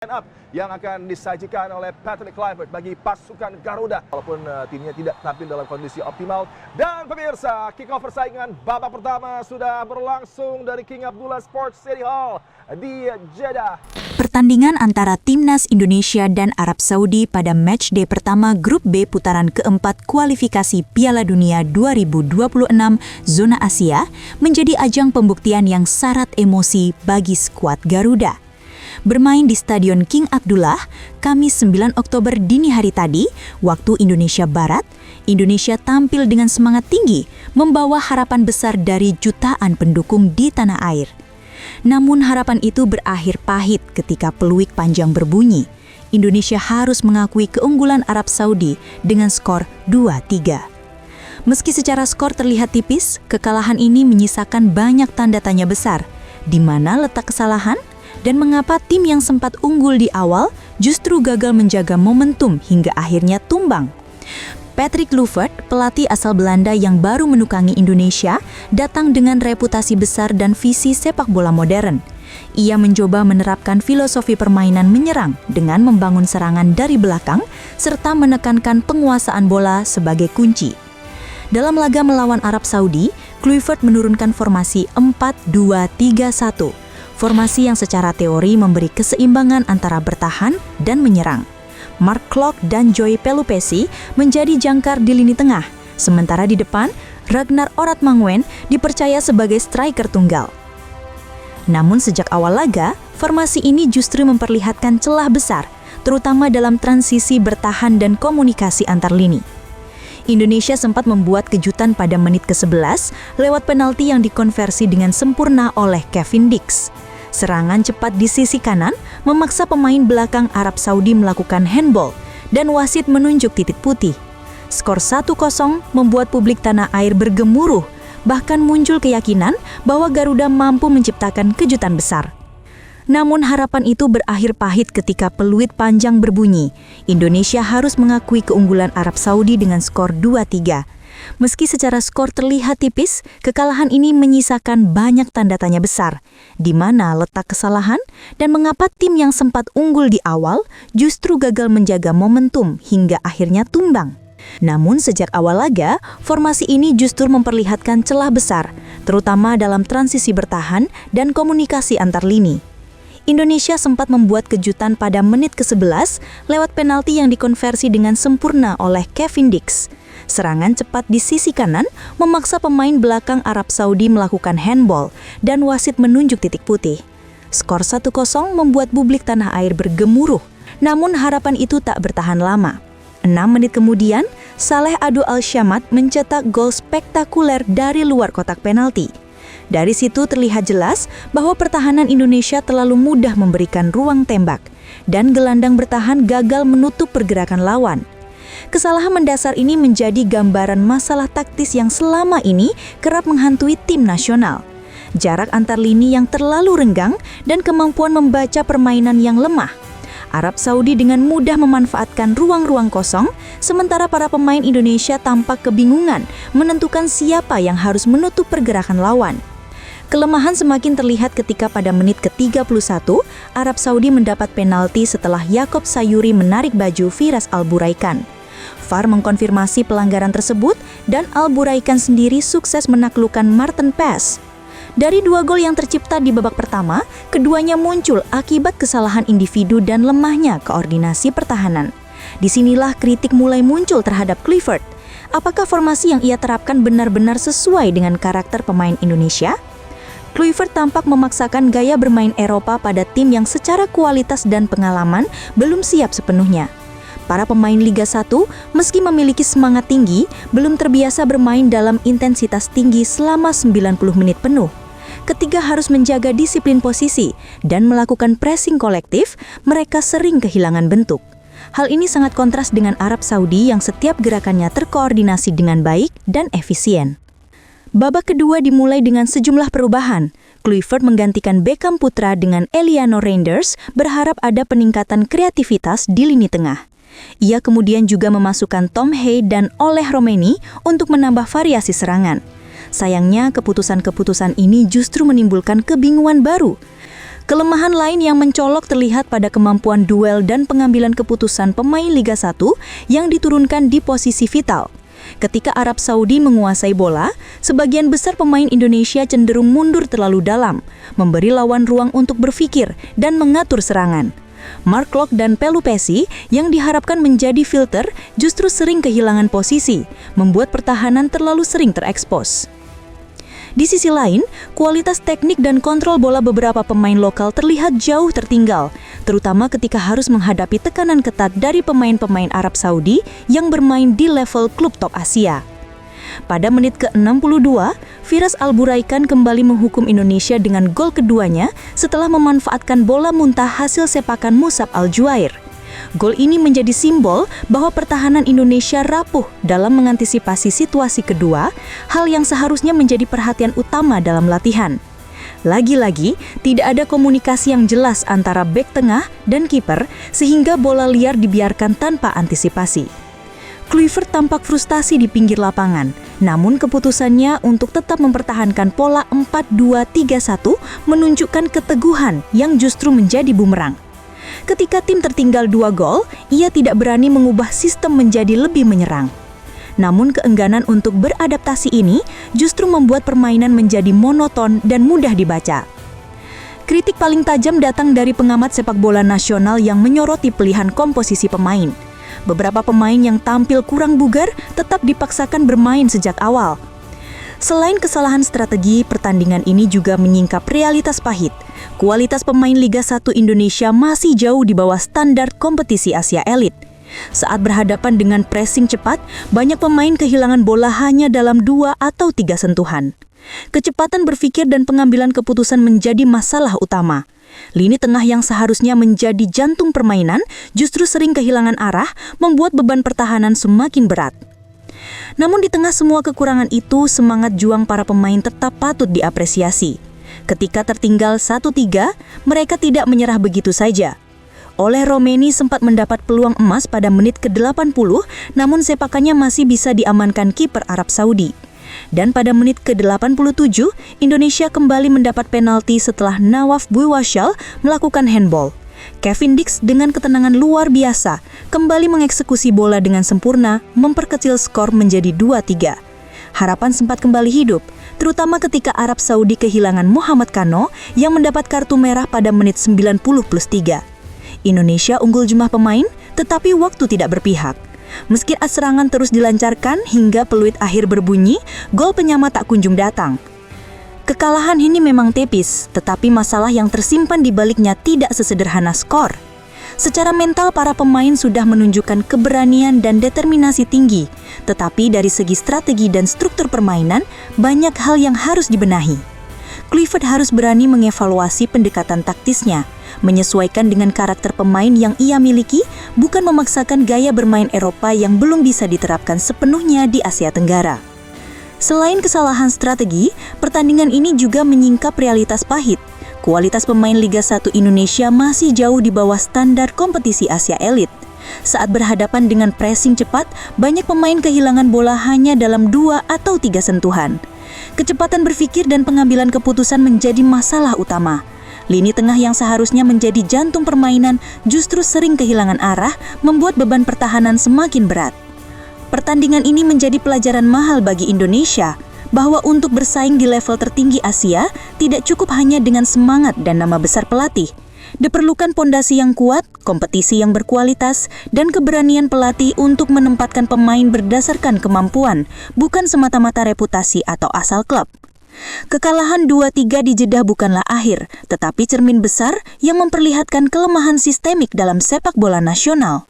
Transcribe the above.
Line up yang akan disajikan oleh Patrick Kluivert bagi pasukan Garuda. Walaupun timnya tidak tampil dalam kondisi optimal. Dan pemirsa, kick-off persaingan babak pertama sudah berlangsung dari King Abdullah Sports City Hall di Jeddah. Pertandingan antara Timnas Indonesia dan Arab Saudi pada matchday pertama Grup B putaran keempat kualifikasi Piala Dunia 2026 Zona Asia menjadi ajang pembuktian yang syarat emosi bagi skuad Garuda. Bermain di Stadion King Abdullah, Kamis 9 Oktober dini hari tadi, waktu Indonesia Barat, Indonesia tampil dengan semangat tinggi, membawa harapan besar dari jutaan pendukung di tanah air. Namun harapan itu berakhir pahit ketika peluit panjang berbunyi. Indonesia harus mengakui keunggulan Arab Saudi dengan skor 2-3. Meski secara skor terlihat tipis, kekalahan ini menyisakan banyak tanda tanya besar. Di mana letak kesalahan? Dan mengapa tim yang sempat unggul di awal justru gagal menjaga momentum hingga akhirnya tumbang? Patrick Kluivert, pelatih asal Belanda yang baru menukangi Indonesia, datang dengan reputasi besar dan visi sepak bola modern. Ia mencoba menerapkan filosofi permainan menyerang dengan membangun serangan dari belakang serta menekankan penguasaan bola sebagai kunci. Dalam laga melawan Arab Saudi, Kluivert menurunkan formasi 4-2-3-1. Formasi yang secara teori memberi keseimbangan antara bertahan dan menyerang. Mark Klok dan Joy Pelupessy menjadi jangkar di lini tengah, sementara di depan, Ragnar Oratmanguwen dipercaya sebagai striker tunggal. Namun sejak awal laga, formasi ini justru memperlihatkan celah besar, terutama dalam transisi bertahan dan komunikasi antar lini. Indonesia sempat membuat kejutan pada menit ke-11 lewat penalti yang dikonversi dengan sempurna oleh Kevin Dix. Serangan cepat di sisi kanan memaksa pemain belakang Arab Saudi melakukan handball dan wasit menunjuk titik putih. Skor 1-0 membuat publik tanah air bergemuruh, bahkan muncul keyakinan bahwa Garuda mampu menciptakan kejutan besar. Namun harapan itu berakhir pahit ketika peluit panjang berbunyi. Indonesia harus mengakui keunggulan Arab Saudi dengan skor 2-3. Meski secara skor terlihat tipis, kekalahan ini menyisakan banyak tanda tanya besar. Di mana letak kesalahan dan mengapa tim yang sempat unggul di awal justru gagal menjaga momentum hingga akhirnya tumbang. Namun sejak awal laga, formasi ini justru memperlihatkan celah besar, terutama dalam transisi bertahan dan komunikasi antar lini. Indonesia sempat membuat kejutan pada menit ke-11 lewat penalti yang dikonversi dengan sempurna oleh Kevin Dix. Serangan cepat di sisi kanan memaksa pemain belakang Arab Saudi melakukan handball dan wasit menunjuk titik putih. Skor 1-0 membuat publik tanah air bergemuruh, namun harapan itu tak bertahan lama. 6 menit kemudian, Saleh Ado Al-Shamad mencetak gol spektakuler dari luar kotak penalti. Dari situ terlihat jelas bahwa pertahanan Indonesia terlalu mudah memberikan ruang tembak, dan gelandang bertahan gagal menutup pergerakan lawan. Kesalahan mendasar ini menjadi gambaran masalah taktis yang selama ini kerap menghantui tim nasional. Jarak antar lini yang terlalu renggang dan kemampuan membaca permainan yang lemah. Arab Saudi dengan mudah memanfaatkan ruang-ruang kosong, sementara para pemain Indonesia tampak kebingungan menentukan siapa yang harus menutup pergerakan lawan. Kelemahan semakin terlihat ketika pada menit ke-31, Arab Saudi mendapat penalti setelah Yakob Sayuri menarik baju Firas Al-Buraikan. VAR mengkonfirmasi pelanggaran tersebut dan Al-Buraikan sendiri sukses menaklukkan Martin Paes. Dari 2 gol yang tercipta di babak pertama, keduanya muncul akibat kesalahan individu dan lemahnya koordinasi pertahanan. Disinilah kritik mulai muncul terhadap Kluivert. Apakah formasi yang ia terapkan benar-benar sesuai dengan karakter pemain Indonesia? Kluivert tampak memaksakan gaya bermain Eropa pada tim yang secara kualitas dan pengalaman belum siap sepenuhnya. Para pemain Liga 1, meski memiliki semangat tinggi, belum terbiasa bermain dalam intensitas tinggi selama 90 menit penuh. Ketika harus menjaga disiplin posisi dan melakukan pressing kolektif, mereka sering kehilangan bentuk. Hal ini sangat kontras dengan Arab Saudi yang setiap gerakannya terkoordinasi dengan baik dan efisien. Babak kedua dimulai dengan sejumlah perubahan. Kluivert menggantikan Beckham Putra dengan Eliano Reinders, berharap ada peningkatan kreativitas di lini tengah. Ia kemudian juga memasukkan Tom Hay dan Oleh Romeni untuk menambah variasi serangan. Sayangnya, keputusan-keputusan ini justru menimbulkan kebingungan baru. Kelemahan lain yang mencolok terlihat pada kemampuan duel dan pengambilan keputusan pemain Liga 1 yang diturunkan di posisi vital. Ketika Arab Saudi menguasai bola, sebagian besar pemain Indonesia cenderung mundur terlalu dalam, memberi lawan ruang untuk berpikir dan mengatur serangan. Mark Klok dan Pelupessy yang diharapkan menjadi filter justru sering kehilangan posisi, membuat pertahanan terlalu sering terekspos. Di sisi lain, kualitas teknik dan kontrol bola beberapa pemain lokal terlihat jauh tertinggal, terutama ketika harus menghadapi tekanan ketat dari pemain-pemain Arab Saudi yang bermain di level klub top Asia. Pada menit ke-62, Firas Alburaikan kembali menghukum Indonesia dengan gol keduanya setelah memanfaatkan bola muntah hasil sepakan Musab Al-Juair. Gol ini menjadi simbol bahwa pertahanan Indonesia rapuh dalam mengantisipasi situasi kedua, hal yang seharusnya menjadi perhatian utama dalam latihan. Lagi-lagi, tidak ada komunikasi yang jelas antara bek tengah dan kiper sehingga bola liar dibiarkan tanpa antisipasi. Kluivert tampak frustasi di pinggir lapangan, namun keputusannya untuk tetap mempertahankan pola 4-2-3-1 menunjukkan keteguhan yang justru menjadi bumerang. Ketika tim tertinggal 2 gol, ia tidak berani mengubah sistem menjadi lebih menyerang. Namun keengganan untuk beradaptasi ini justru membuat permainan menjadi monoton dan mudah dibaca. Kritik paling tajam datang dari pengamat sepak bola nasional yang menyoroti pilihan komposisi pemain. Beberapa pemain yang tampil kurang bugar tetap dipaksakan bermain sejak awal. Selain kesalahan strategi, pertandingan ini juga menyingkap realitas pahit. Kualitas pemain Liga 1 Indonesia masih jauh di bawah standar kompetisi Asia elit. Saat berhadapan dengan pressing cepat, banyak pemain kehilangan bola hanya dalam 2 atau 3 sentuhan. Kecepatan berpikir dan pengambilan keputusan menjadi masalah utama. Lini tengah yang seharusnya menjadi jantung permainan justru sering kehilangan arah, membuat beban pertahanan semakin berat. Namun di tengah semua kekurangan itu, semangat juang para pemain tetap patut diapresiasi. Ketika tertinggal 1-3, mereka tidak menyerah begitu saja. Oleh Romeni sempat mendapat peluang emas pada menit ke-80, namun sepakannya masih bisa diamankan kiper Arab Saudi. Dan pada menit ke-87, Indonesia kembali mendapat penalti setelah Nawaf Buiwashal melakukan handball. Kevin Dix dengan ketenangan luar biasa kembali mengeksekusi bola dengan sempurna, memperkecil skor menjadi 2-3. Harapan sempat kembali hidup, terutama ketika Arab Saudi kehilangan Muhammad Kano yang mendapat kartu merah pada menit 90+3. Indonesia unggul jumlah pemain, tetapi waktu tidak berpihak. Meski serangan terus dilancarkan hingga peluit akhir berbunyi, gol penyama tak kunjung datang. Kekalahan ini memang tipis, tetapi masalah yang tersimpan di baliknya tidak sesederhana skor. Secara mental, para pemain sudah menunjukkan keberanian dan determinasi tinggi, tetapi dari segi strategi dan struktur permainan, banyak hal yang harus dibenahi. Kluivert harus berani mengevaluasi pendekatan taktisnya, menyesuaikan dengan karakter pemain yang ia miliki, bukan memaksakan gaya bermain Eropa yang belum bisa diterapkan sepenuhnya di Asia Tenggara. Selain kesalahan strategi, pertandingan ini juga menyingkap realitas pahit. Kualitas pemain Liga 1 Indonesia masih jauh di bawah standar kompetisi Asia elit. Saat berhadapan dengan pressing cepat, banyak pemain kehilangan bola hanya dalam 2 atau 3 sentuhan. Kecepatan berpikir dan pengambilan keputusan menjadi masalah utama. Lini tengah yang seharusnya menjadi jantung permainan justru sering kehilangan arah, membuat beban pertahanan semakin berat. Pertandingan ini menjadi pelajaran mahal bagi Indonesia, bahwa untuk bersaing di level tertinggi Asia tidak cukup hanya dengan semangat dan nama besar pelatih. Diperlukan pondasi yang kuat, kompetisi yang berkualitas, dan keberanian pelatih untuk menempatkan pemain berdasarkan kemampuan, bukan semata-mata reputasi atau asal klub. Kekalahan 2-3 di Jeddah bukanlah akhir, tetapi cermin besar yang memperlihatkan kelemahan sistemik dalam sepak bola nasional.